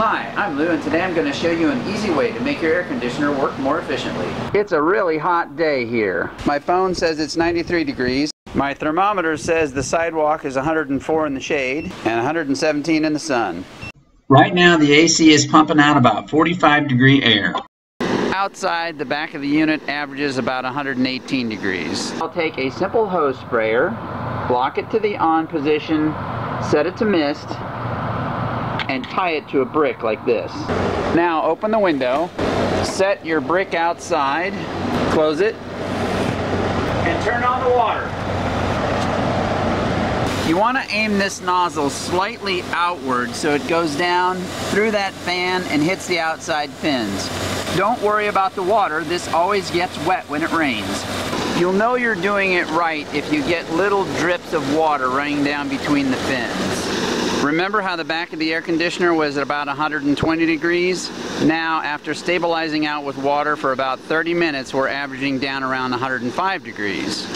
Hi, I'm Lou, and today I'm going to show you an easy way to make your air conditioner work more efficiently. It's a really hot day here. My phone says it's 93 degrees. My thermometer says the sidewalk is 104 in the shade and 117 in the sun. Right now the AC is pumping out about 45-degree air. Outside, the back of the unit averages about 118 degrees. I'll take a simple hose sprayer, block it to the on position, set it to mist, and tie it to a brick like this. Now open the window, set your brick outside, close it, and turn on the water. You want to aim this nozzle slightly outward so it goes down through that fan and hits the outside fins. Don't worry about the water, this always gets wet when it rains. You'll know you're doing it right if you get little drips of water running down between the fins. Remember how the back of the air conditioner was at about 120 degrees? Now, after stabilizing out with water for about 30 minutes, we're averaging down around 105 degrees.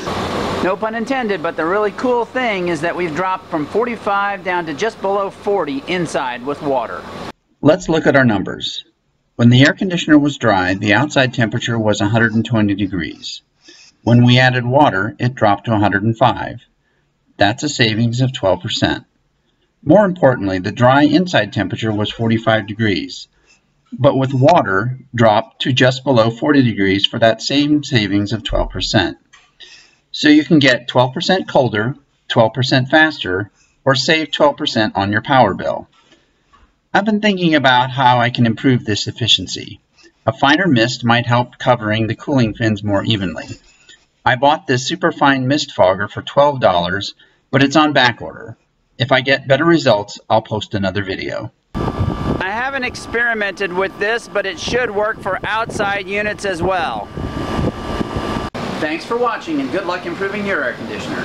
No pun intended, but the really cool thing is that we've dropped from 45 down to just below 40 inside with water. Let's look at our numbers. When the air conditioner was dry, the outside temperature was 120 degrees. When we added water, it dropped to 105. That's a savings of 12%. More importantly, the dry inside temperature was 45 degrees, but with water dropped to just below 40 degrees for that same savings of 12%. So you can get 12% colder, 12% faster, or save 12% on your power bill. I've been thinking about how I can improve this efficiency. A finer mist might help covering the cooling fins more evenly. I bought this superfine mist fogger for $12, but it's on back order. If I get better results, I'll post another video. I haven't experimented with this, but it should work for outside units as well. Thanks for watching, and good luck improving your air conditioner.